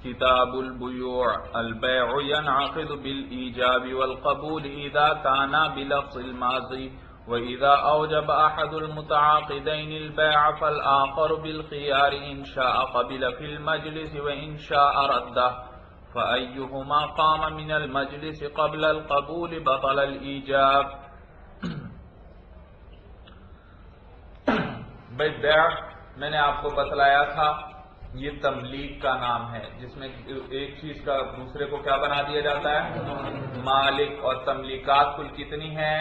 کتاب البیوع البیع ينعقد بالإيجاب والقبول إذا كان بلفظ الماضي وإذا أوجب أحد المتعاقدين البيع فالآخر بالخيار إن شاء قبل في المجلس وإن شاء رده فأيهما قام من المجلس قبل القبول بطل الإيجاب. بیع میں نے آپ کو بتلایا تھا یہ تملیک کا نام ہے جس میں ایک چیز کا دوسرے کو کیا بنا دیا جاتا ہے مالک. اور تملیکات کل کتنی ہیں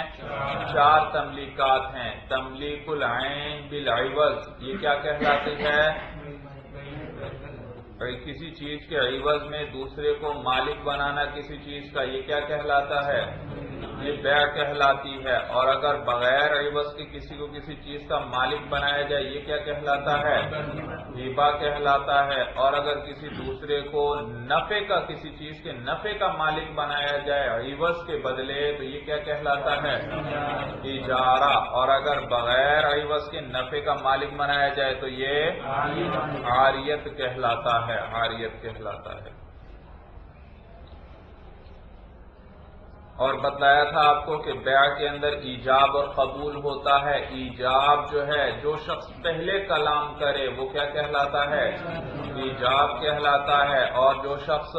4 تملیکات ہیں. تملیک العین بالعوض یہ کیا کہلاتی ہے کسی چیز کے عوض میں دوسرے کو مالک بنانا کسی چیز کا یہ کیا کہلاتا ہے یہ بیع کہلاتی ہے. اور اگر بغیر عوض کے کسی کو کسی چیز کا مالک بنایا جائے یہ کیا کہلاتا ہے ہبہ کہلاتا ہے. اور اگر کسی دوسرے کو نفع کا کسی چیز کے نفع کا مالک بنایا جائے عوض کے بدلے تو یہ کیا کہلاتا ہے اجارہ. اور اگر بغیر عوض کے نفع کا مالک بنایا جائے تو یہ عاریت کہلاتا ہے عاریت کہلاتا ہے. اور بتلایا تھا آپ کو کہ بیع کے اندر ایجاب اور قبول ہوتا ہے. ایجاب جو ہے جو شخص پہلے کلام کرے وہ کیا کہلاتا ہے ایجاب کہلاتا ہے. اور جو شخص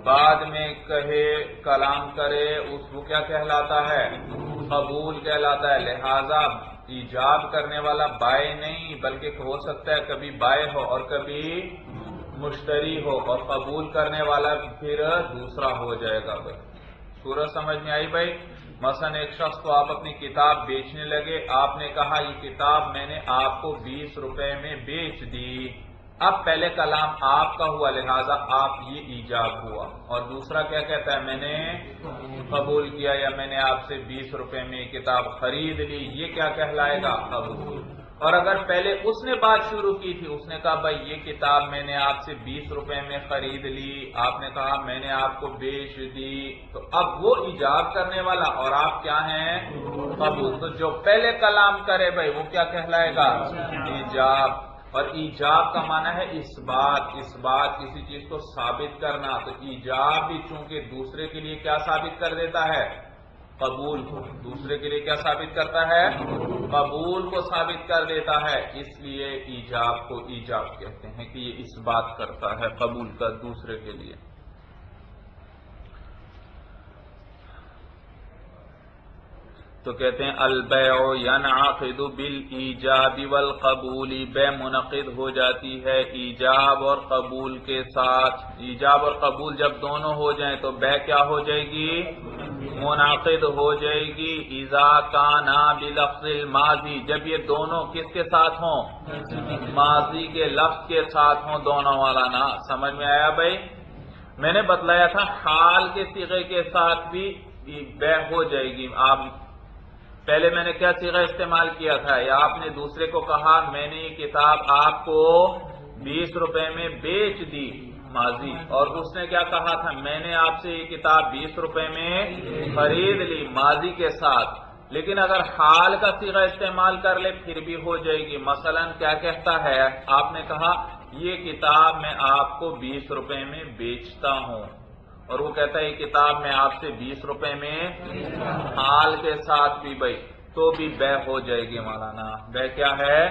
بعد میں کہے کلام کرے اس کو کیا کہلاتا ہے قبول کہلاتا ہے. لہذا ایجاب کرنے والا بائع نہیں بلکہ ہو سکتا ہے کبھی بائع ہو اور کبھی مشتری ہو اور قبول کرنے والا پھر دوسرا ہو جائے گا. بھائی سورج سمجھ میں آئی بھائی. مثلا ایک شخص کو آپ اپنی کتاب بیچنے لگے آپ نے کہا یہ کتاب میں نے آپ کو 20 روپے میں بیچ دی. اب پہلے کلام آپ کا ہوا لہذا آپ یہ ایجاب ہوا. اور دوسرا کیا کہتا ہے میں نے قبول کیا یا میں نے آپ سے 20 روپے میں کتاب خرید لی یہ کیا کہلائے گا قبول. اور اگر پہلے اس نے بات شروع کی تھی اس نے کہا بھائی یہ کتاب میں نے آپ سے 20 روپے میں خرید لی آپ نے کہا میں نے آپ کو بیچ دی تو اب وہ ایجاب کرنے والا اور آپ کیا ہیں قبول. تو جو پہلے کلام کرے بھائی وہ کیا کہلائے گا ایجاب. اور ایجاب کا معنی ہے اس بات کسی چیز کو ثابت کرنا. تو ایجاب بھی چونکہ دوسرے کے لیے کیا ثابت کر دیتا ہے قبول کو. دوسرے کے لیے کیا ثابت کرتا ہے قبول کو ثابت کر دیتا ہے. اس لیے ایجاب کو ایجاب کہتے ہیں کہ یہ اس بات کرتا ہے قبول کا دوسرے کے لیے. تو کہتے ہیں البیع ینعقد بالایجاب والقبول. بیع منعقد ہو جاتی ہے ایجاب اور قبول کے ساتھ. ایجاب اور قبول جب دونوں ہو جائیں تو بیع کیا ہو جائے گی منعقد ہو جائے گی. اذا کانا بلفظ الماضی جب یہ دونوں کس کے ساتھ ہوں ماضی کے لفظ کے ساتھ ہوں دونوں والا نا. سمجھ میں آیا بھائی. میں نے بتلایا تھا حال کے صیغے کے ساتھ بھی بیع ہو جائے گی. آپ پہلے میں نے کیا صیغہ استعمال کیا تھا یا آپ نے دوسرے کو کہا میں نے یہ کتاب آپ کو 20 روپے میں بیچ دی ماضی. اور اس نے کیا کہا تھا میں نے آپ سے یہ کتاب 20 روپے میں خرید لی ماضی کے ساتھ. لیکن اگر حال کا صیغہ استعمال کر لے پھر بھی ہو جائے گی. مثلا کیا کہتا ہے آپ نے کہا یہ کتاب میں آپ کو 20 روپے میں بیچتا ہوں اور وہ کہتا ہے یہ کتاب میں آپ سے 20 روپے میں حال کے ساتھ بھی بھائی تو بھی بیع ہو جائے گی مولانا. بیع کیا ہے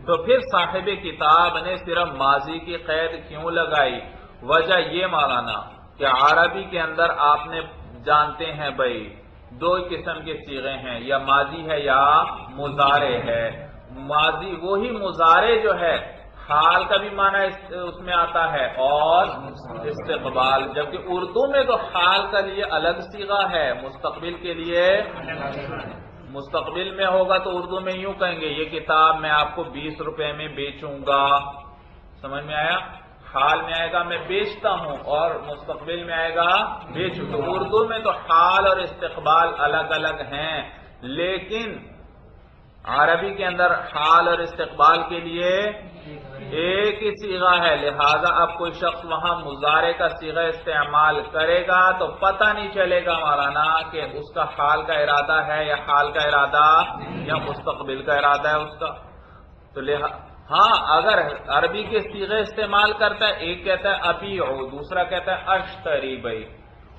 تو پھر صاحب کتاب نے صرف ماضی کی قید کیوں لگائی. وجہ یہ مولانا کہ عربی کے اندر آپ نے جانتے ہیں بھائی 2 قسم کے صیغے ہیں یا ماضی ہے یا مضارع ہے. ماضی وہی مضارع جو ہے حال کا بھی معنی اس میں آتا ہے اور استقبال. جبکہ اردو میں تو حال کا لیے الگ صیغہ ہے مستقبل کے لیے مستقبل میں ہوگا تو اردو میں یوں کہیں گے یہ کتاب میں آپ کو 20 روپے میں بیچوں گا. سمجھ میں آیا. حال میں آئے گا میں بیچتا ہوں اور مستقبل میں آئے گا بیچوں. تو اردو میں تو حال اور استقبال الگ الگ ہیں لیکن عربی کے اندر حال اور استقبال کے لیے ایک ہی صیغہ ہے. لہذا اب کوئی شخص وہاں مضارع کا صیغہ استعمال کرے گا تو پتہ نہیں چلے گا مولانا کہ اس کا حال کا ارادہ ہے یا حال کا ارادہ یا مستقبل کا ارادہ ہے اس کا. تو ہاں اگر عربی کے صیغے استعمال کرتا ہے، ایک کہتا ہے ابیعو، دوسرا کہتا ہے اشتری بھائی،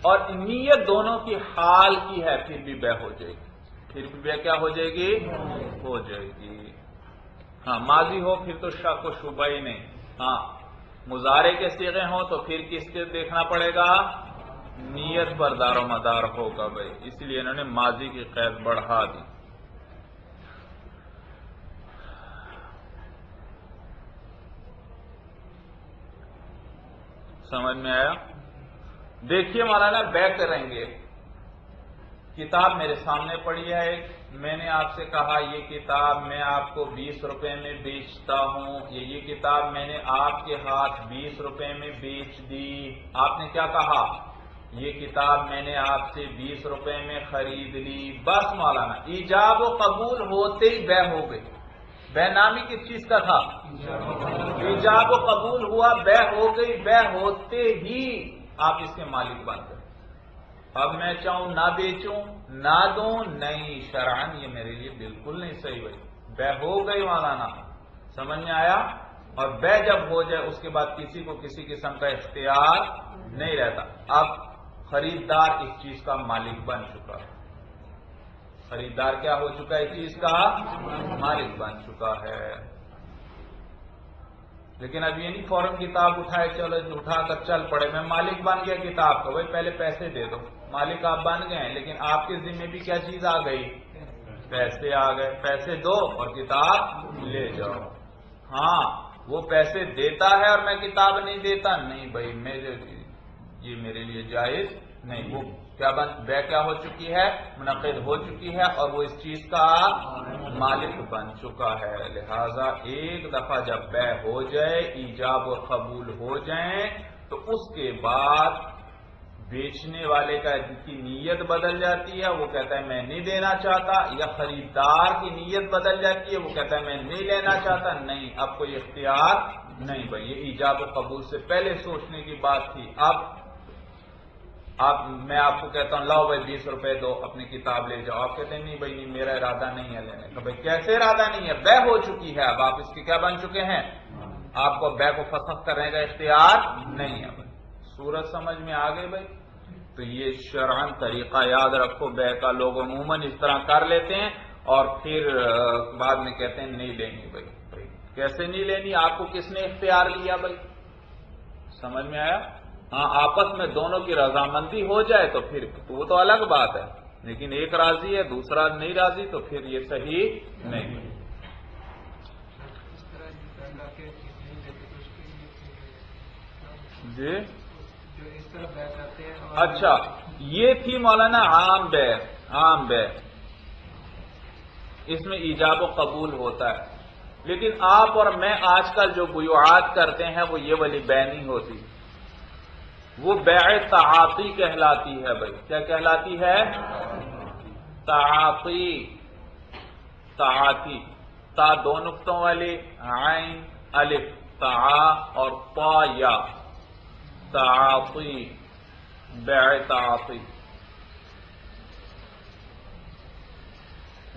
اور نیت دونوں کی حال کی ہے، پھر بھی بے ہو جائے گی، پھر بھی بے کیا ہو جائے گی؟ ہو جائے گی۔ ہاں ماضی ہو پھر تو شک و شبہ ہی نہیں، ہاں مضارع کے صیغے ہوں تو پھر کس کے دیکھنا پڑے گا؟ نیت پر دار و مدار ہوگا بھائی، اس لیے انہوں نے ماضی کی قید بڑھا دی۔ سمجھ میں آیا؟ دیکھیے مولانا بے کریں گے، کتاب میرے سامنے پڑی ہے ایک، میں نے آپ سے کہا یہ کتاب میں آپ کو 20 روپے میں بیچتا ہوں، یہ کتاب میں نے آپ کے ہاتھ 20 روپے میں بیچ دی، آپ نے کیا کہا؟ یہ کتاب میں نے آپ سے 20 روپے میں خرید لی۔ بس مولانا ایجاب و قبول ہوتے ہی بے ہو گئی۔ بے نامی کس چیز کا تھا؟ ایجاب و قبول ہوا، بے ہو گئی، بے ہوتے ہی آپ اس کے مالک بن گئے۔ اب میں چاہوں نہ بیچوں نہ دوں، نہیں، شرعاً یہ میرے لیے بالکل نہیں صحیح بھائی، بے ہو گئی مولانا، سمجھ میں آیا؟ اور بے جب ہو جائے اس کے بعد کسی کو کسی قسم کا اختیار نہیں رہتا۔ اب خریدار اس چیز کا مالک بن چکا ہے، خریدار کیا ہو چکا ہے؟ اس چیز کا مالک بن چکا ہے۔ لیکن اب یہ نہیں فوراً کتاب اٹھائے چلو اٹھا کر چل پڑے، میں مالک بن گیا کتاب کا، بھائی پہلے پیسے دے دو، مالک آپ بن گئے ہیں، لیکن آپ کے ذمہ بھی کیا چیز آ گئی؟ پیسے آ گئے، پیسے دو اور کتاب لے جاؤ۔ ہاں وہ پیسے دیتا ہے اور میں کتاب نہیں دیتا، نہیں بھائی یہ میرے لیے جائز نہیں، وہ کیا بے کیا ہو چکی ہے؟ منعقد ہو چکی ہے، اور وہ اس چیز کا مالک بن چکا ہے۔ لہذا ایک دفعہ جب بے ہو جائے، ایجاب اور قبول ہو جائیں، تو اس کے بعد بیچنے والے کی نیت بدل جاتی ہے، وہ کہتا ہے میں نہیں دینا چاہتا، یا خریدار کی نیت بدل جاتی ہے، وہ کہتا ہے میں نہیں لینا چاہتا، نہیں اب کوئی اختیار نہیں بھائی، یہ ایجاب و قبول سے پہلے سوچنے کی بات تھی۔ اب میں آپ کو کہتا ہوں لاؤ بھائی 20 روپے دو، اپنی کتاب لے جاؤ، آپ کہتے ہیں نہیں بھائی نہیں میرا ارادہ نہیں ہے لینے کا، بھائی کیسے ارادہ نہیں ہے؟ بے ہو چکی ہے، اب آپ اس کی کیا بن چکے ہیں؟ آپ کو بے کو فسخ کرنے کا اختیار نہیں ہے بھائی۔ صورت سمجھ میں آ گئی بھائی؟ تو یہ شرعاً طریقہ یاد رکھو، بے کا لوگ عموماً اس طرح کر لیتے ہیں اور پھر بعد میں کہتے ہیں نہیں لینی بھائی، کیسے نہیں لینی؟ آپ کو کس نے اختیار لیا بھائی؟ سمجھ میں آیا؟ ہاں آپس میں دونوں کی رضامندی ہو جائے تو پھر وہ تو الگ بات ہے، لیکن ایک راضی ہے دوسرا نہیں راضی تو پھر یہ صحیح نہیں۔ جی اچھا یہ تھی مولانا عام بے، عام بے، اس میں ایجاب و قبول ہوتا ہے، لیکن آپ اور میں آج کل جو بیعات کرتے ہیں وہ یہ والی بے نہیں ہوتی، وہ بیع تعاطی کہلاتی ہے بھائی۔ کیا کہلاتی ہے؟ تعاطی، تعاطی، تا دو نقطوں والی، عین الف، تعا اور طا یا، تعاطی، بیع تعاطی۔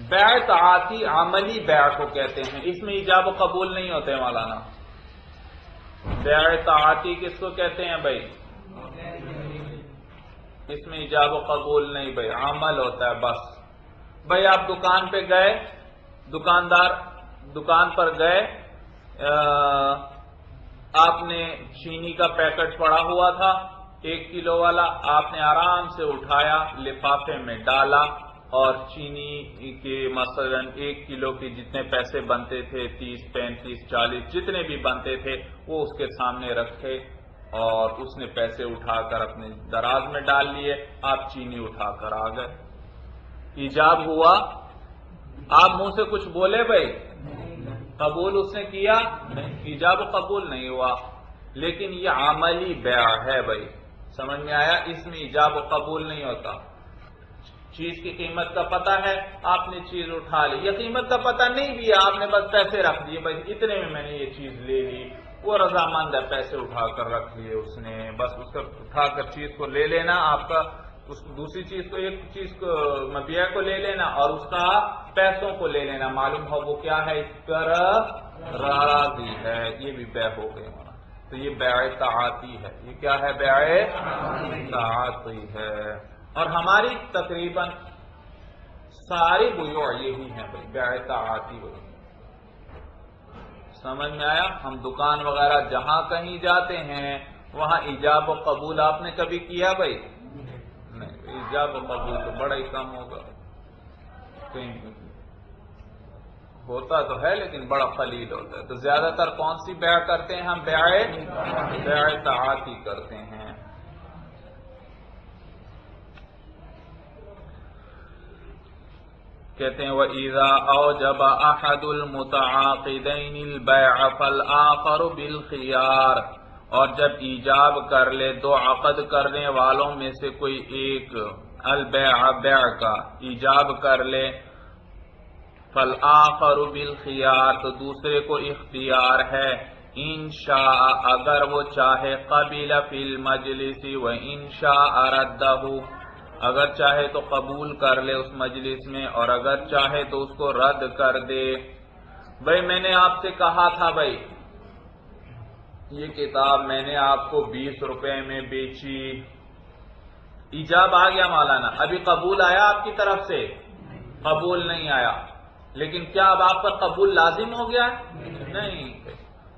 بیع تعاطی عملی بیع کو کہتے ہیں، اس میں ایجاب و قبول نہیں ہوتے مولانا۔ بیع تعاطی کس کو کہتے ہیں بھائی؟ اس میں ایجاب و قبول نہیں بھائی، عمل ہوتا ہے بس۔ بھائی آپ دکان پہ گئے، دکان پر گئے، آپ نے چینی کا پیکٹ پڑا ہوا تھا 1 کلو والا، آپ نے آرام سے اٹھایا، لفافے میں ڈالا، اور چینی کے مثلا 1 کلو کے جتنے پیسے بنتے تھے 30 35 40 جتنے بھی بنتے تھے وہ اس کے سامنے رکھے، اور اس نے پیسے اٹھا کر اپنے دراز میں ڈال لیے، آپ چینی اٹھا کر آ گئے، ایجاب ہوا؟ آپ منہ سے کچھ بولے بھائی؟ قبول اس نے کیا؟ نہیں، ایجاب و قبول نہیں ہوا، لیکن یہ عملی بیع ہے بھائی، سمجھ میں آیا؟ اس میں ایجاب و قبول نہیں ہوتا۔ چیز کی قیمت کا پتہ ہے، آپ نے چیز اٹھا لی، یہ قیمت کا پتہ نہیں بھی ہے، آپ نے بس پیسے رکھ دیے، بھائی اتنے میں نے یہ چیز لے لی، وہ رضامند ہے، پیسے اٹھا کر رکھ لیے اس نے، بس اس کا اٹھا کر چیز کو لے لینا آپ کا دوسری چیز کو ایک چیز کو مبیع کو لے لینا اور اس کا پیسوں کو لے لینا، معلوم ہو وہ کیا ہے، اس پر راضی ہے، یہ بھی بیع ہو گئی ہونا، تو یہ بیع تعاطی ہے، یہ کیا ہے، بیع تعاطی ہے۔ اور ہماری تقریباً ساری بیوع یہی ہیں بھائی، بیع تعاطی ہوئی۔ سمجھ میں آیا؟ ہم دکان وغیرہ جہاں کہیں جاتے ہیں وہاں ایجاب و قبول آپ نے کبھی کیا بھائی؟ نہیں، ایجاب و قبول تو بڑا ہی کم ہوگا، کہیں ہوتا تو ہے لیکن بڑا قلیل ہوتا ہے۔ تو زیادہ تر کون سی بیع کرتے ہیں ہم؟ بیع تعاطی کرتے ہیں۔ کہتے ہیں وَإِذَا أَوْجَبَ أَحَدُ الْمُتَعَاقِدَيْنِ الْبَيْعَ فَالْآخَرُ بِالْخِيَارِ، اور جب ایجاب کر لے دو عقد کرنے والوں میں سے کوئی ایک البیع بیع کا ایجاب کر لے، فَالْآخَرُ بِالْخِيَارِ تو دوسرے کو اختیار ہے، ان شاء اگر وہ چاہے، قبل فی المجلس وَإِن شاء رَدَّهُ اگر چاہے تو قبول کر لے اس مجلس میں اور اگر چاہے تو اس کو رد کر دے۔ بھائی میں نے آپ سے کہا تھا بھائی یہ کتاب میں نے آپ کو 20 روپے میں بیچی، ایجاب آ گیا مولانا، ابھی قبول آیا آپ کی طرف سے؟ قبول نہیں آیا، لیکن کیا اب آپ پر قبول لازم ہو گیا؟ نہیں،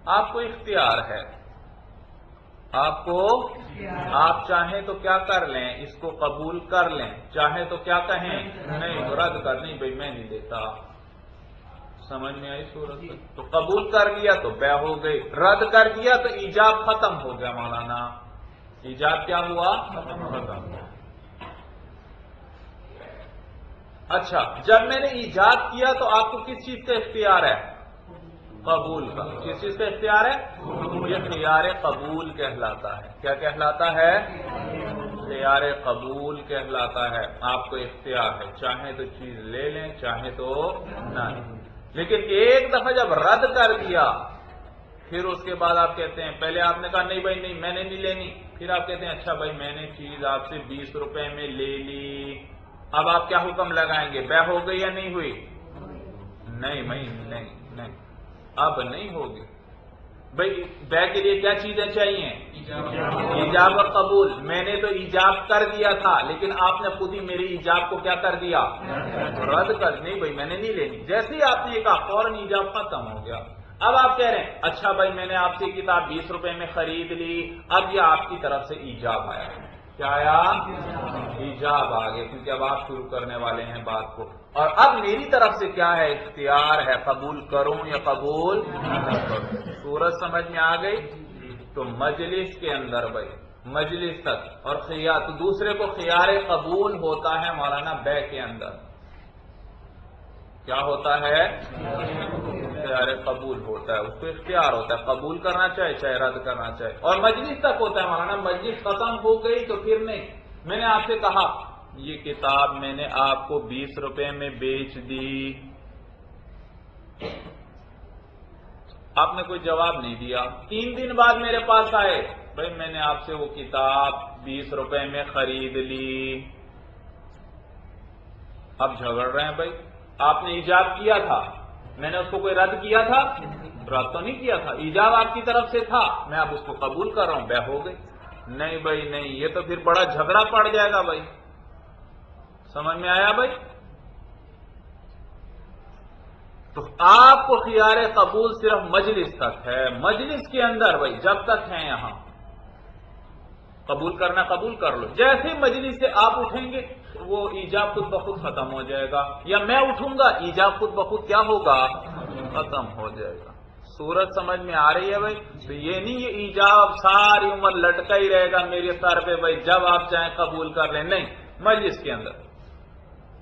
آپ کو اختیار ہے، آپ چاہیں تو کیا کر لیں، اس کو قبول کر لیں، چاہیں تو کیا کہیں، نہیں رد کر، نہیں بھائی میں نہیں دیتا۔ سمجھ میں آئی صورت؟ تو قبول کر لیا تو بیع ہو گئی، رد کر دیا تو ایجاب ختم ہو گیا مولانا، ایجاب کیا ہوا؟ ختم ہوا۔ اچھا، جب میں نے ایجاب کیا تو آپ کو کس چیز کا اختیار ہے؟ قبول کا۔ کس چیز کا اختیار ہے؟ یہ خیار قبول کہلاتا ہے۔ کیا کہلاتا ہے؟ خیار قبول کہلاتا ہے۔ آپ کو اختیار ہے، چاہیں تو چیز لے لیں، چاہیں تو نہ، لیکن ایک دفعہ جب رد کر دیا پھر اس کے بعد آپ کہتے ہیں، پہلے آپ نے کہا نہیں بھائی نہیں میں نے نہیں لینی، پھر آپ کہتے ہیں اچھا بھائی میں نے چیز آپ سے 20 روپے میں لے لی، اب آپ کیا حکم لگائیں گے؟ بیع ہو گئی یا نہیں ہوئی؟ نہیں اب نہیں ہوگی۔ بھائی بیع کے لیے کیا چیزیں چاہیے؟ ایجاب اور قبول۔ میں نے تو ایجاب کر دیا تھا لیکن آپ نے خود ہی میری ایجاب کو کیا کر دیا؟ رد کر، نہیں بھائی میں نے نہیں لینی، جیسے ہی آپ نے یہ کہا فوراً ایجاب ختم ہو گیا۔ اب آپ کہہ رہے ہیں اچھا بھائی میں نے آپ سے کتاب 20 روپے میں خرید لی، اب یہ آپ کی طرف سے ایجاب آیا، کیا آیا؟ ایجاب آ گیا، کیونکہ اب آپ شروع کرنے والے ہیں بات کو، اور اب میری طرف سے کیا ہے؟ اختیار ہے، قبول کروں یا قبول نہ کروں۔ صورت سمجھ میں آ گئی؟ تو مجلس کے اندر بھائی مجلس تک اور خیار، تو دوسرے کو خیار قبول ہوتا ہے مولانا بیع کے اندر، کیا ہوتا ہے؟ خیار قبول ہوتا ہے، اس کو اختیار ہوتا ہے، قبول کرنا چاہے چاہے رد کرنا چاہے، اور مجلس تک ہوتا ہے مولانا، مجلس ختم ہو گئی تو پھر نہیں۔ میں نے آپ سے کہا یہ کتاب میں نے آپ کو 20 روپے میں بیچ دی، آپ نے کوئی جواب نہیں دیا، 3 دن بعد میرے پاس آئے، بھائی میں نے آپ سے وہ کتاب 20 روپے میں خرید لی، اب جھگڑ رہے ہیں بھائی، آپ نے ایجاب کیا تھا، میں نے اس کو کوئی رد کیا تھا؟ رد تو نہیں کیا تھا، ایجاب آپ کی طرف سے تھا، میں اب اس کو قبول کر رہا ہوں، بیع ہو گئی۔ نہیں بھائی نہیں، یہ تو پھر بڑا جھگڑا پڑ جائے گا بھائی، سمجھ میں آیا بھائی؟ تو آپ کو خیار قبول صرف مجلس تک ہے، مجلس کے اندر بھائی جب تک ہیں یہاں قبول کرنا قبول کر لو، جیسے مجلس سے آپ اٹھیں گے وہ ایجاب خود بخود ختم ہو جائے گا، یا میں اٹھوں گا ایجاب خود بخود کیا ہوگا؟ ختم ہو جائے گا۔ صورت سمجھ میں آ رہی ہے بھائی؟ تو یہ نہیں یہ ایجاب ساری عمر لٹکا ہی رہے گا میرے سر پہ بھائی جب آپ چاہیں قبول کر لیں، نہیں، مجلس کے اندر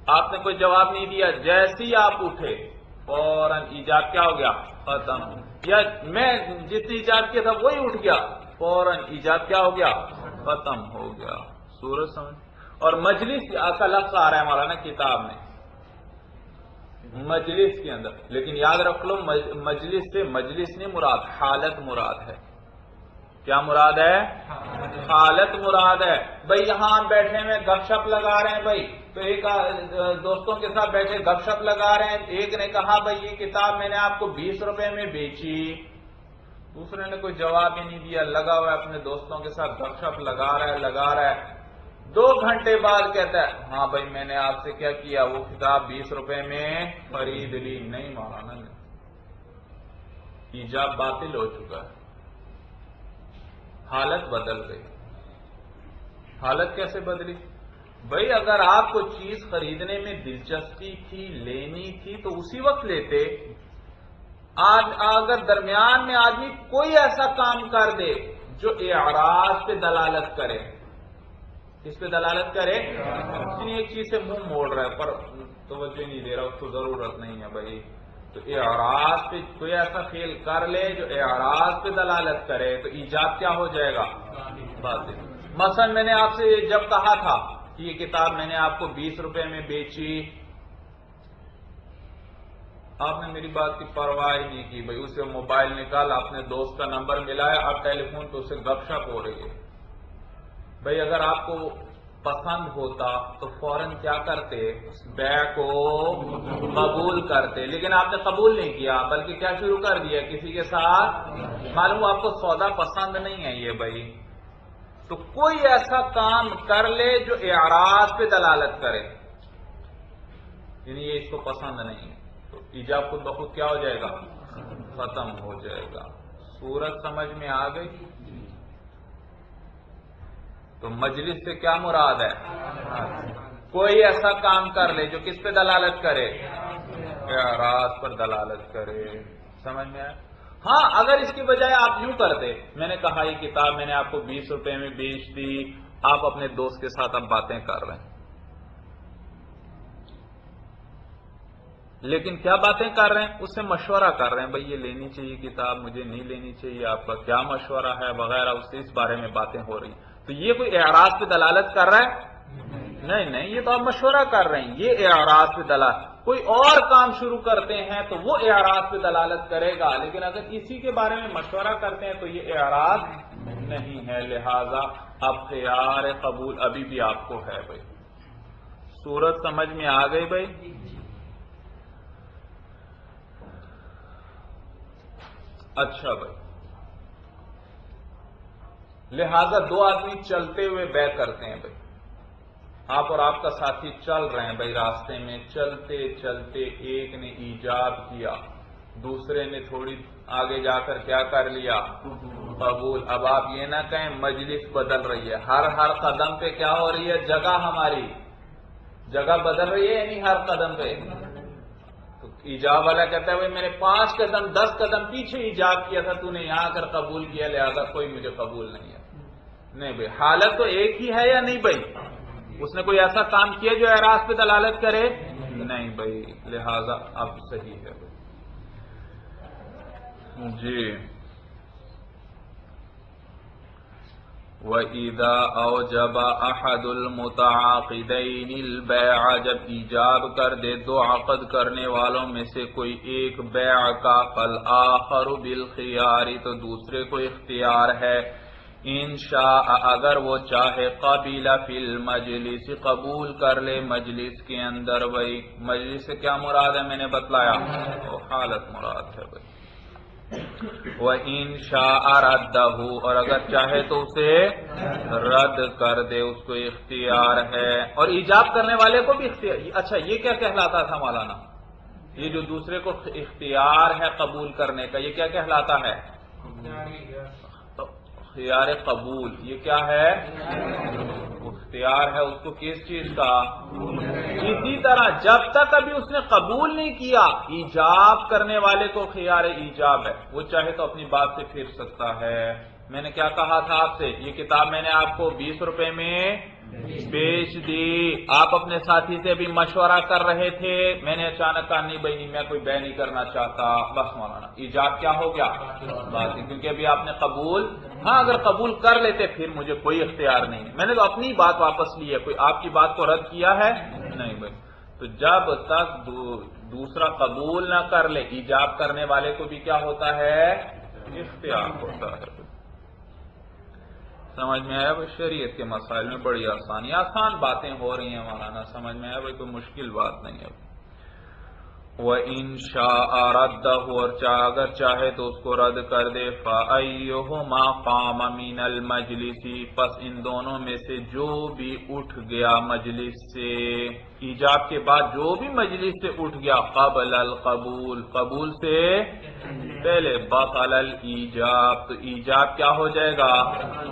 آپ نے کوئی جواب نہیں دیا، جیسے ہی آپ اٹھے فوراً ایجاب کیا ہو گیا؟ ختم، یا میں جتنی ایجاب کیا تھا وہی اٹھ گیا، فوراً ایجاب کیا ہو گیا؟ ختم ہو گیا۔ صورت سمجھ؟ اور مجلس کا لفظ آ رہا ہے مولانا کتاب میں مجلس کے اندر، لیکن یاد رکھ لو مجلس سے مجلس نہیں مراد، حالت مراد ہے۔ کیا مراد ہے؟ حالت مراد ہے بھائی. یہاں ہم بیٹھے ہوئے گپ شپ لگا رہے ہیں بھائی, تو ایک دوستوں کے ساتھ بیٹھے گپ شپ لگا رہے ہیں. ایک نے کہا بھائی یہ کتاب میں نے آپ کو 20 روپے میں بیچی. دوسرے نے کوئی جواب ہی نہیں دیا, لگا ہوا ہے اپنے دوستوں کے ساتھ گپ شپ لگا رہا ہے. 2 گھنٹے بعد کہتا ہے ہاں بھائی میں نے آپ سے کیا کیا, وہ کتاب 20 روپے میں خرید لی. نہیں مولانا نے, ایجاب باطل ہو چکا ہے, حالت بدل گئی. حالت کیسے بدلی بھائی؟ اگر آپ کو چیز خریدنے میں دلچسپی تھی, لینی تھی, تو اسی وقت لیتے. اگر درمیان میں آدمی کوئی ایسا کام کر دے جو اعراض پہ دلالت کرے, کس پہ دلالت کرے؟ ایک چیز سے منہ موڑ رہا ہے پر توجہ نہیں دے رہا, اس کو ضرورت نہیں ہے بھائی, تو اعراض پہ کوئی ایسا فعل کر لے جو اعراض پہ دلالت کرے تو ایجاب کیا ہو جائے گا؟ باطل. مثلا میں نے آپ سے جب کہا تھا کہ یہ کتاب میں نے آپ کو 20 روپے میں بیچی, آپ نے میری بات کی پرواہ نہیں کی بھائی. اسے موبائل نکال, اپنے دوست کا نمبر ملایا, اب ٹیلی فون پہ اسے گپ شپ ہو رہی ہے. بھائی اگر آپ کو پسند ہوتا تو فوراً کیا کرتے؟ بیع کو قبول کرتے, لیکن آپ نے قبول نہیں کیا بلکہ کیا شروع کر دیا کسی کے ساتھ. معلوم آپ کو سودا پسند نہیں ہے یہ بھائی, تو کوئی ایسا کام کر لے جو اعراض پہ دلالت کرے, یعنی یہ اس کو پسند نہیں ہے, تو ایجاب خود بخود کیا ہو جائے گا؟ ختم ہو جائے گا. صورت سمجھ میں آ گئی؟ تو مجلس سے کیا مراد ہے؟ کوئی ایسا کام کر لے جو کس پہ دلالت کرے؟ اعراض پر دلالت کرے. سمجھ میں آیا؟ ہاں اگر اس کی بجائے آپ یوں کرتے, میں نے کہا یہ کتاب میں نے آپ کو 20 روپے میں بیچ دی, آپ اپنے دوست کے ساتھ اب باتیں کر رہے ہیں, لیکن کیا باتیں کر رہے ہیں؟ اس سے مشورہ کر رہے ہیں بھائی یہ لینی چاہیے کتاب, مجھے نہیں لینی چاہیے, آپ کا کیا مشورہ ہے وغیرہ, اس سے اس بارے میں باتیں ہو رہی ہیں. تو یہ کوئی اعراض پہ دلالت کر رہا ہے؟ نہیں, یہ تو آپ مشورہ کر رہے ہیں, یہ اعراض پہ دلالت. کوئی اور کام شروع کرتے ہیں تو وہ اعراض پہ دلالت کرے گا, لیکن اگر اسی کے بارے میں مشورہ کرتے ہیں تو یہ اعراض نہیں ہے. لہذا اب خیار قبول ابھی بھی آپ کو ہے بھائی. صورت سمجھ میں آ گئی بھائی؟ اچھا بھائی, لہذا 2 آدمی چلتے ہوئے بیع کرتے ہیں بھائی. آپ اور آپ کا ساتھی چل رہے ہیں بھائی, راستے میں چلتے چلتے ایک نے ایجاب کیا, دوسرے نے تھوڑی آگے جا کر کیا کر لیا؟ قبول. اب آپ یہ نہ کہیں مجلس بدل رہی ہے, ہر قدم پہ کیا ہو رہی ہے؟ جگہ ہماری جگہ بدل رہی ہے, یعنی ہر قدم پہ. تو ایجاب والا کہتا ہے بھائی میں نے 5 قدم 10 قدم پیچھے ایجاب کیا تھا, تو نے یہاں کر قبول کیا, لہذا کوئی مجھے قبول نہیں ہے. نہیں بھائی, حالت تو ایک ہی ہے یا نہیں بھائی؟ اس نے کوئی ایسا کام کیا جو اعراض پہ دلالت کرے؟ نہیں بھائی, لہذا اب صحیح ہے بھائی. جی. وَإِذَا أَوْجَبَ أَحَدُ الْمُتَعَاقِدَيْنِ الْبَيْعَ, جب ایجاب کر دے 2 عقد کرنے والوں میں سے کوئی ایک بیع کا, فَالْآخَرُ بِالْخِيَارِ, تو دوسرے کو اختیار ہے, ان شاء اگر وہ چاہے, قبل فی المجلس, قبول کر لے مجلس کے اندر. بھائی مجلس سے کیا مراد ہے؟ میں نے بتلایا, وہ حالت مراد ہے بھائی. وَإِن شَاءَ رَدَّهُ, اور اگر چاہے تو اسے رد کر دے, اس کو اختیار ہے. اور ایجاب کرنے والے کو بھی اختیار. اچھا یہ کیا کہلاتا تھا مولانا؟ یہ جو دوسرے کو اختیار ہے قبول کرنے کا, یہ کیا کہلاتا ہے؟ خیار قبول. یہ کیا ہے؟ اختیار ہے اس کو کس چیز کا؟ اسی طرح جب تک ابھی اس نے قبول نہیں کیا, ایجاب کرنے والے کو خیار ایجاب ہے, وہ چاہے تو اپنی بات سے پھر سکتا ہے. میں نے کیا کہا تھا آپ سے؟ یہ کتاب میں نے آپ کو 20 روپے میں بیچ دی, آپ اپنے ساتھی سے بھی مشورہ کر رہے تھے, میں نے اچانک کہا نہیں بھائی نہیں, میں کوئی بیع نہیں کرنا چاہتا, بس مولانا ایجاب کیا ہو گیا؟ بات, کیونکہ ابھی آپ نے قبول, ہاں اگر قبول کر لیتے پھر مجھے کوئی اختیار نہیں ہے, میں نے تو اپنی بات واپس لی ہے, کوئی آپ کی بات کو رد کیا ہے نہیں بھائی. تو جب تک دوسرا قبول نہ کر لے, ایجاب کرنے والے کو بھی کیا ہوتا ہے؟ اختیار ہوتا ہے. سمجھ میں آیا بھائی؟ شریعت کے مسائل میں بڑی آسانی، آسان باتیں ہو رہی ہیں مولانا، سمجھ میں آیا بھائی؟ کوئی مشکل بات نہیں ہے۔ وَإِن شَاءَ رَدَّهُ، اور اگر چاہے تو اس کو رد کر دے، فَأَيُّهُمَا قَامَ مِنَ الْمَجْلِسِ، پس ان دونوں میں سے جو بھی اٹھ گیا مجلس سے، ایجاب کے بعد جو بھی مجلس سے اٹھ گیا، قبل القبول، قبول سے پہلے، بطل الایجاب، تو ایجاب کیا ہو جائے گا؟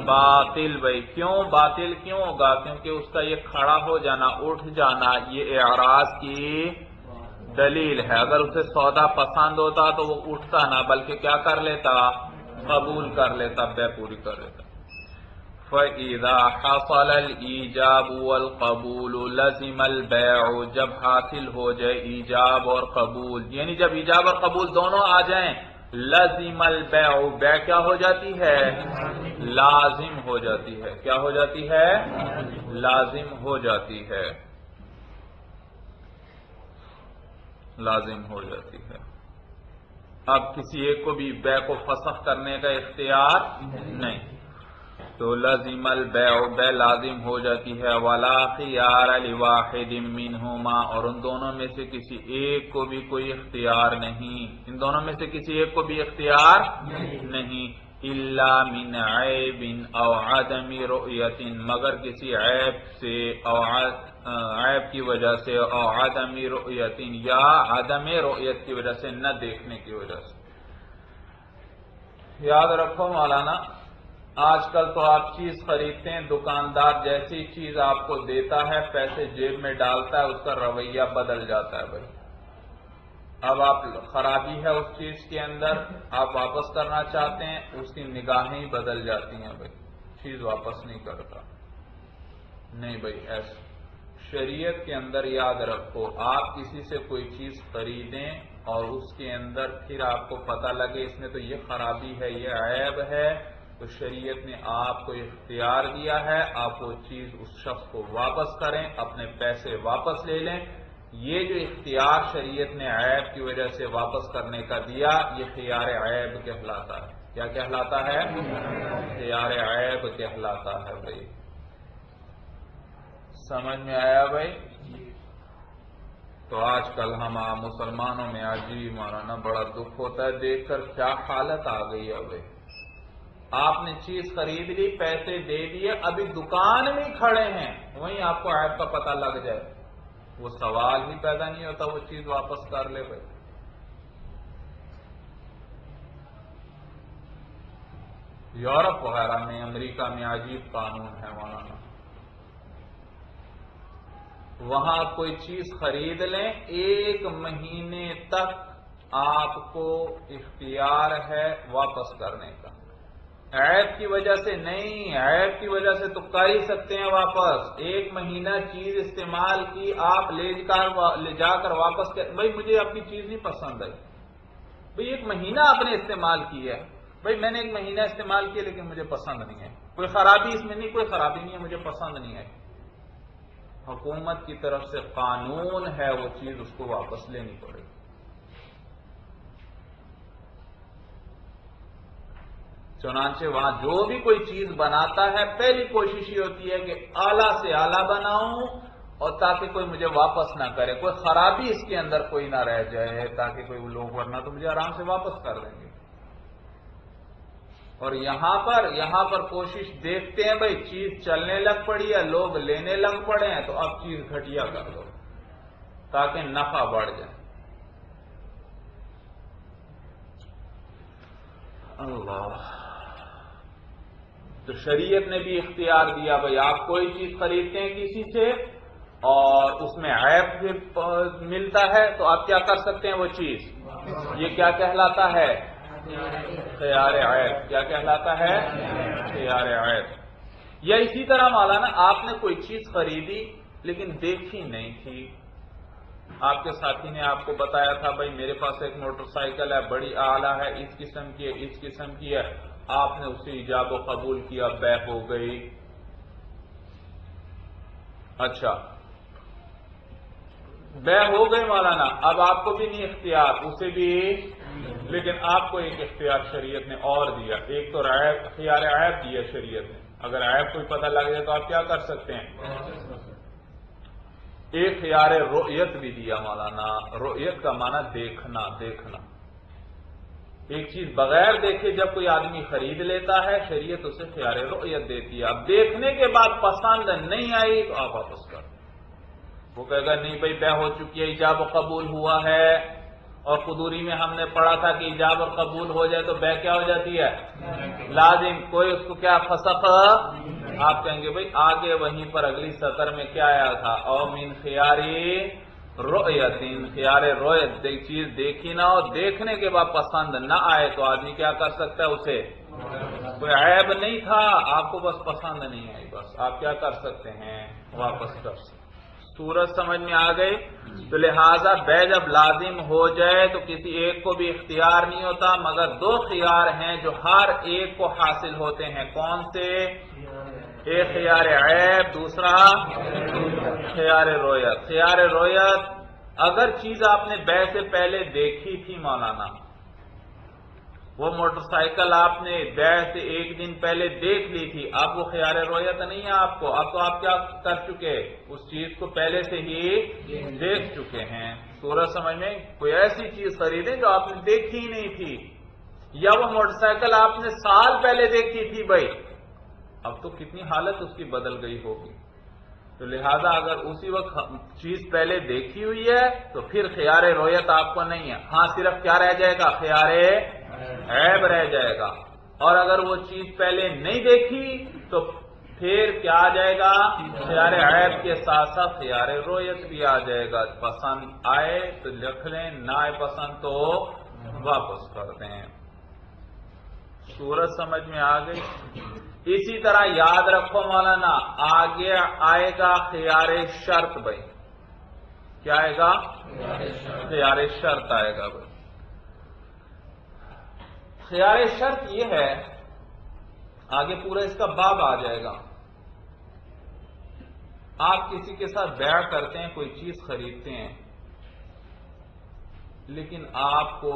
باطل۔ بھائی کیوں باطل کیوں ہوگا؟ کیونکہ اس کا یہ کھڑا ہو جانا، اٹھ جانا، یہ اعراض کی دلیل ہے۔ اگر اسے سودا پسند ہوتا تو وہ اٹھتا نہ، بلکہ کیا کر لیتا؟ قبول کر لیتا، بے پوری کر لیتا۔ فَإِذَا حَصَلَ الْإِيجَابُ وَالْقَبُولُ لَزِمَ الْبَيْعُ، جب حاصل ہو جائے ایجاب اور قبول، یعنی جب ایجاب اور قبول دونوں آ جائیں، لَزِمَ الْبَيْعُ، بیع کیا ہو جاتی ہے؟ لازم ہو جاتی ہے۔ کیا ہو جاتی ہے؟ لازم ہو جاتی ہے، لازم ہو جاتی ہے۔ اب کسی ایک کو بھی بیع کو فسخ کرنے کا اختیار نہیں، تو لازم البیع، بیع لازم ہو جاتی ہے۔ ولا خیار لواحد منہما، اور ان دونوں میں سے کسی ایک کو بھی کوئی اختیار نہیں، ان دونوں میں سے کسی ایک کو بھی اختیار نہیں، الا من عیب او عدم رؤیت، مگر کسی عیب سے او عیب کی وجہ سے، او عدم رؤیت، یا عدم رؤیت کی وجہ سے، نہ دیکھنے کی وجہ سے۔ یاد رکھو مولانا، آج کل تو آپ چیز خریدتے ہیں، دکاندار جیسی چیز آپ کو دیتا ہے، پیسے جیب میں ڈالتا ہے، اس کا رویہ بدل جاتا ہے بھائی۔ اب آپ خرابی ہے اس چیز کے اندر، آپ واپس کرنا چاہتے ہیں، اس کی نگاہیں بدل جاتی ہیں بھائی، چیز واپس نہیں کرتا۔ نہیں بھائی، ایسا شریعت کے اندر یاد رکھو، آپ کسی سے کوئی چیز خریدیں اور اس کے اندر پھر آپ کو پتہ لگے اس میں تو یہ خرابی ہے، یہ عیب ہے، تو شریعت نے آپ کو اختیار دیا ہے، آپ وہ چیز اس شخص کو واپس کریں، اپنے پیسے واپس لے لیں۔ یہ جو اختیار شریعت نے عیب کی وجہ سے واپس کرنے کا دیا، یہ خیار عیب کہلاتا ہے۔ کیا کہلاتا ہے؟ خیار عیب کہلاتا ہے بھائی۔ سمجھ میں آیا بھائی؟ تو آج کل ہم مسلمانوں میں عجیب مولانا بڑا دکھ ہوتا ہے دیکھ کر، کیا حالت آ گئی ہے بھائی۔ آپ نے چیز خرید لی، پیسے دے دیے، ابھی دکان میں کھڑے ہیں، وہیں آپ کو عیب کا پتہ لگ جائے، وہ سوال ہی پیدا نہیں ہوتا وہ چیز واپس کر لے بھائی۔ یورپ وغیرہ میں، امریکہ میں عجیب قانون ہے مولانا، وہاں کوئی چیز خرید لیں، 1 مہینے تک آپ کو اختیار ہے واپس کرنے کا۔ عیب کی وجہ سے نہیں، عیب کی وجہ سے تو کر ہی سکتے ہیں واپس۔ 1 مہینہ چیز استعمال کی، آپ لے جا کر واپس کر، بھائی مجھے آپ کی چیز نہیں پسند آئی، بھائی 1 مہینہ آپ نے استعمال کی ہے، بھائی میں نے 1 مہینہ استعمال کیا لیکن مجھے پسند نہیں ہے، کوئی خرابی اس میں نہیں، کوئی خرابی نہیں ہے، مجھے پسند نہیں ہے۔ حکومت کی طرف سے قانون ہے، وہ چیز اس کو واپس لینی پڑے گی۔ چنانچہ وہاں جو بھی کوئی چیز بناتا ہے، پہلی کوشش یہ ہوتی ہے کہ اعلیٰ سے اعلیٰ بناؤں، اور تاکہ کوئی مجھے واپس نہ کرے، کوئی خرابی اس کے اندر کوئی نہ رہ جائے، تاکہ کوئی لوگ ورنہ تو مجھے آرام سے واپس کر دیں گے۔ اور یہاں پر کوشش دیکھتے ہیں بھائی چیز چلنے لگ پڑی ہے، لوگ لینے لگ پڑے ہیں، تو اب چیز گھٹیا کر دو تاکہ نفع بڑھ جائے۔ اللہ، تو شریعت نے بھی اختیار دیا بھائی، آپ کوئی چیز خریدتے ہیں کسی سے اور اس میں عیب ملتا ہے تو آپ کیا کر سکتے ہیں وہ چیز، یہ کیا کہلاتا ہے؟ خیار عیب۔ کیا کہلاتا ہے؟ خیار عیب۔ یا اسی طرح مولانا، آپ نے کوئی چیز خریدی لیکن دیکھی نہیں تھی، آپ کے ساتھی نے آپ کو بتایا تھا بھائی میرے پاس ایک موٹر سائیکل ہے، بڑی اعلیٰ ہے، اس قسم کی ہے، اس قسم کی ہے، آپ نے اسے ایجاب و قبول کیا، بیع ہو گئی۔ اچھا، بیع ہو گئی مولانا، اب آپ کو بھی نہیں اختیار، اسے بھی، لیکن آپ کو ایک اختیار شریعت نے اور دیا، ایک تو خیار عیب دیا شریعت نے، اگر عیب کوئی پتہ لگ جائے تو آپ کیا کر سکتے ہیں؟ ایک خیار رؤیت بھی دیا مولانا. رؤیت کا معنی دیکھنا. ایک چیز بغیر دیکھے جب کوئی آدمی خرید لیتا ہے شریعت اسے خیار رؤیت دیتی ہے. اب دیکھنے کے بعد پسند نہیں آئی تو آپ واپس کر. وہ کہے گا نہیں بھائی بے ہو چکی ہے، ایجاب و قبول ہوا ہے، اور قدوری میں ہم نے پڑھا تھا کہ ایجاب اور قبول ہو جائے تو بے کیا ہو جاتی ہے؟ لازم. کوئی اس کو کیا فسخ. آپ کہیں گے بھائی آگے وہیں پر اگلی سطر میں کیا آیا تھا؟ او من خیاری رؤیت. خیار رؤیت چیز دیکھی نہ ہو، دیکھنے کے بعد پسند نہ آئے تو آدمی کیا کر سکتا ہے؟ اسے کوئی عیب نہیں تھا، آپ کو بس پسند نہیں آئی، بس آپ کیا کر سکتے ہیں؟ واپس کر سکتے. صورت سمجھ میں آ گئی؟ تو لہذا بے جب لازم ہو جائے تو کسی ایک کو بھی اختیار نہیں ہوتا، مگر دو خیار ہیں جو ہر ایک کو حاصل ہوتے ہیں. کون سے؟ ایک خیار عیب، دوسرا خیار رؤیت. خیار رؤیت اگر چیز آپ نے بے سے پہلے دیکھی تھی مولانا، وہ موٹر سائیکل آپ نے بے سے ایک دن پہلے دیکھ لی تھی، اب وہ خیار رؤیت نہیں ہے آپ کو. اب تو آپ کیا کر چکے؟ اس چیز کو پہلے سے ہی دیکھ چکے ہیں. صورت سمجھ میں؟ کوئی ایسی چیز خریدیں جو آپ نے دیکھی ہی نہیں تھی، یا وہ موٹر سائیکل آپ نے سال پہلے دیکھی تھی بھائی، اب تو کتنی حالت اس کی بدل گئی ہوگی. تو لہذا اگر اسی وقت چیز پہلے دیکھی ہوئی ہے تو پھر خیار رؤیت آپ کو نہیں ہے. ہاں صرف کیا رہ جائے گا؟ خیار عیب رہ جائے گا. اور اگر وہ چیز پہلے نہیں دیکھی تو پھر کیا آ جائے گا؟ خیار عیب کے ساتھ ساتھ خیار رؤیت بھی آ جائے گا. پسند آئے تو لکھ لیں، نہ آئے پسند تو واپس کر دیں. صورت سمجھ میں آ گئی؟ اسی طرح یاد رکھو مولانا، آگے آئے گا خیار شرط. بھائی کیا آئے گا؟ خیار شرط آئے گا. بھائی خیار شرط یہ ہے، آگے پورا اس کا باب آ جائے گا. آپ کسی کے ساتھ بیع کرتے ہیں، کوئی چیز خریدتے ہیں، لیکن آپ کو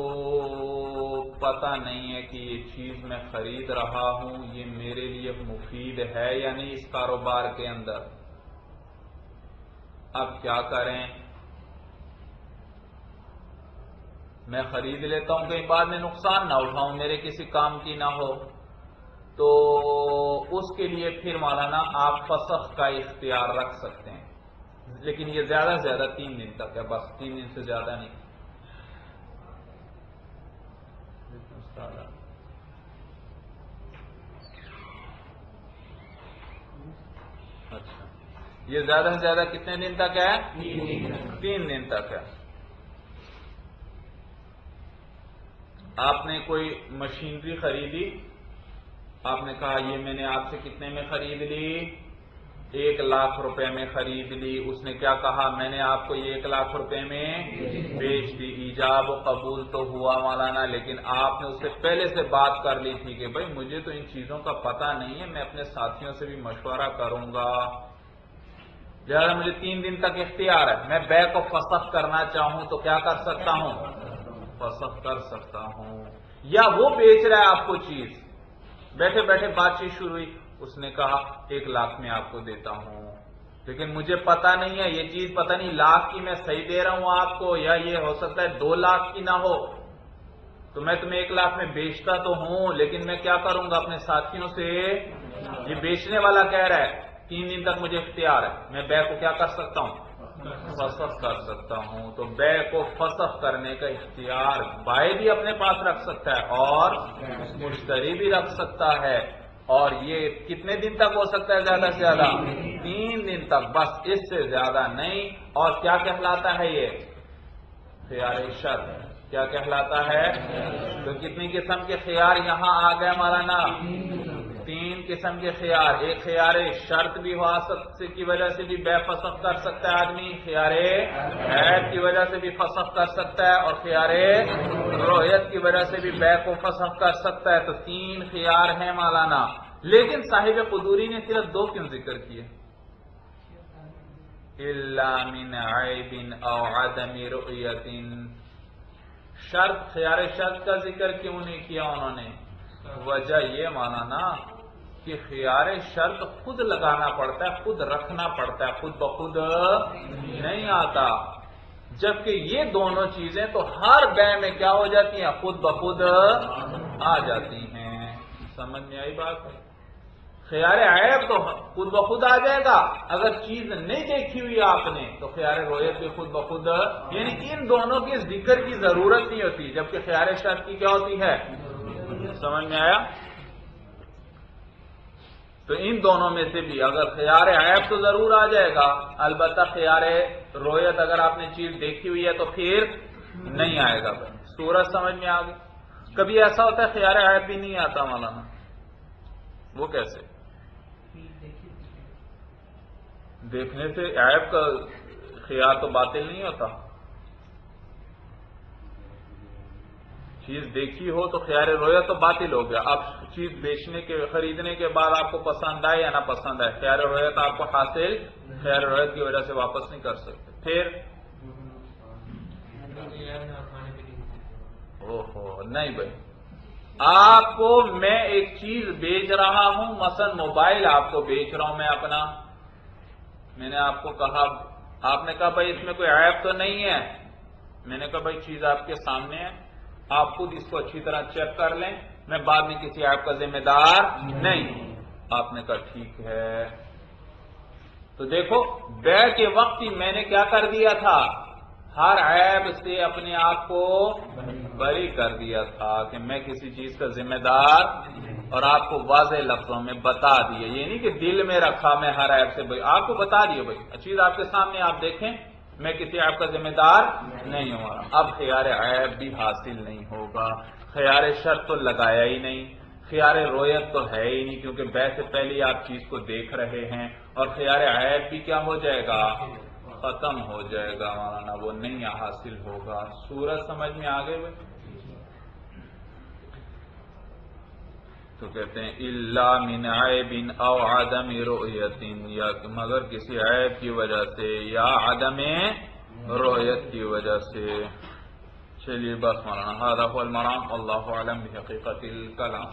پتہ نہیں ہے کہ یہ چیز میں خرید رہا ہوں یہ میرے لیے مفید ہے یا نہیں اس کاروبار کے اندر. اب کیا کریں؟ میں خرید لیتا ہوں کہیں بعد میں نقصان نہ اٹھاؤں، میرے کسی کام کی نہ ہو. تو اس کے لیے پھر مولانا آپ فسخ کا اختیار رکھ سکتے ہیں، لیکن یہ زیادہ سے زیادہ 3 دن تک ہے، بس 3 دن سے زیادہ نہیں. اچھا یہ زیادہ سے زیادہ کتنے دن تک ہے؟ 3 دن تک ہے. آپ نے کوئی مشینری خریدی، آپ نے کہا یہ میں نے آپ سے کتنے میں خرید لی؟ 1 لاکھ روپے میں خرید لی. اس نے کیا کہا؟ میں نے آپ کو یہ 1 لاکھ روپے میں بیچ دی. ایجاب و قبول تو ہوا مولانا، لیکن آپ نے اس سے پہلے سے بات کر لی تھی کہ بھائی مجھے تو ان چیزوں کا پتہ نہیں ہے، میں اپنے ساتھیوں سے بھی مشورہ کروں گا، لہٰذا مجھے 3 دن تک اختیار ہے. میں بیع کو فسخ کرنا چاہوں تو کیا کر سکتا ہوں؟ فسخ کر سکتا ہوں. یا وہ بیچ رہا ہے آپ کو چیز، بیٹھے بیٹھے بات چیت شروع ہوئی، اس نے کہا 1 لاکھ میں آپ کو دیتا ہوں، لیکن مجھے پتہ نہیں ہے یہ چیز پتہ نہیں لاکھ کی میں صحیح دے رہا ہوں آپ کو، یا یہ ہو سکتا ہے 2 لاکھ کی نہ ہو، تو میں تمہیں 1 لاکھ میں بیچتا تو ہوں، لیکن میں کیا کروں گا اپنے ساتھیوں سے، یہ بیچنے والا کہہ رہا ہے 3 دن تک مجھے اختیار ہے، میں بیع کو کیا کر سکتا ہوں؟ فسخ کر سکتا ہوں. تو بیع کو فسخ کرنے کا اختیار بائع بھی اپنے پاس رکھ سکتا ہے اور مشتری بھی رکھ سکتا ہے. اور یہ کتنے دن تک ہو سکتا ہے؟ زیادہ سے زیادہ 3 دن تک، بس اس سے زیادہ نہیں. اور کیا کہلاتا ہے یہ؟ خیار شرط. کیا کہلاتا ہے؟ تو کتنی قسم کے خیار یہاں آ گئے مولانا؟ 3 قسم کے خیار. ایک خیار شرط بھی ہو سکتے کی وجہ سے بھی بیع فسخ کر سکتا ہے آدمی، خیار عیب کی وجہ سے بھی فسخ کر سکتا ہے، اور خیار رؤیت کی وجہ سے بھی بیع کو فسخ کر سکتا ہے. تو 3 خیار ہیں مولانا. لیکن صاحب قدوری نے صرف 2 کیوں ذکر کیے؟ الا من عیب او عدم رؤیت. شرط، خیار شرط کا ذکر کیوں نہیں کیا انہوں نے؟ وجہ یہ مولانا کہ خیار شرط خود لگانا پڑتا ہے، خود رکھنا پڑتا ہے، خود بخود نہیں آتا، جبکہ یہ دونوں چیزیں تو ہر بے میں کیا ہو جاتی ہیں؟ خود بخود آ جاتی ہیں۔ سمجھ میں آئی بات؟ خیار عیب تو خود بخود آ جائے گا، اگر چیز نہیں دیکھی ہوئی آپ نے تو خیار رویت بھی خود بخود، یعنی ان دونوں کے ذکر کی ضرورت نہیں ہوتی، جبکہ خیار شرط کی کیا ہوتی ہے؟ سمجھ میں آیا؟ تو ان دونوں میں سے بھی اگر خیار عیب تو ضرور آ جائے گا، البتہ خیار رویت اگر آپ نے چیز دیکھی ہوئی ہے تو پھر نہیں آئے گا۔ صورت سمجھ میں آ گئی؟ کبھی ایسا ہوتا ہے خیار عیب بھی نہیں آتا مولانا، وہ کیسے؟ دیکھنے سے عیب کا خیال تو باطل نہیں ہوتا، چیز دیکھی ہو تو خیال رویت تو باطل ہو گیا۔ اب چیز بیچنے کے خریدنے کے بعد آپ کو پسند آئے یا نہ پسند آئے، خیال رویت آپ کو حاصل خیال رویت کی وجہ سے واپس نہیں کر سکتے۔ پھر نہیں بھائی، آپ کو میں ایک چیز بیچ رہا ہوں، مثلا موبائل آپ کو بیچ رہا ہوں میں اپنا، میں نے آپ کو کہا، آپ نے کہا بھائی اس میں کوئی عیب تو نہیں ہے، میں نے کہا بھائی چیز آپ کے سامنے ہے، آپ خود اس کو اچھی طرح چیک کر لیں، میں بعد میں کسی عیب کا ذمہ دار نہیں۔ آپ نے کہا ٹھیک ہے، تو دیکھو بے کے وقت ہی میں نے کیا کر دیا تھا؟ ہر عیب سے اپنے آپ کو بری کر دیا تھا کہ میں کسی چیز کا ذمہ دار، اور آپ کو واضح لفظوں میں بتا دیا، یہ نہیں کہ دل میں رکھا میں ہر عیب سے، بھائی آپ کو بتا دیا بھائی چیز آپ کے سامنے آپ دیکھیں، میں کسی عیب کا ذمہ دار نہیں ہوں۔ اب خیار عیب بھی حاصل نہیں ہوگا، خیار شرط تو لگایا ہی نہیں، خیار رویت تو ہے ہی نہیں، کیونکہ بے سے پہلے آپ چیز کو دیکھ رہے ہیں، اور خیار عیب بھی کیا ہو جائے گا؟ ختم ہو جائے گا مولانا، وہ نہیں حاصل ہوگا۔ صورت سمجھ میں آ گئے بھائی؟ تو کہتے ہیں الا من عیب او عدم رؤیت، یا مگر کسی عیب کی وجہ سے یا عدم رؤیت کی وجہ سے۔ چلیے بس مولانا، هذا هو المرام، والله اعلم بحقیقت الکلام۔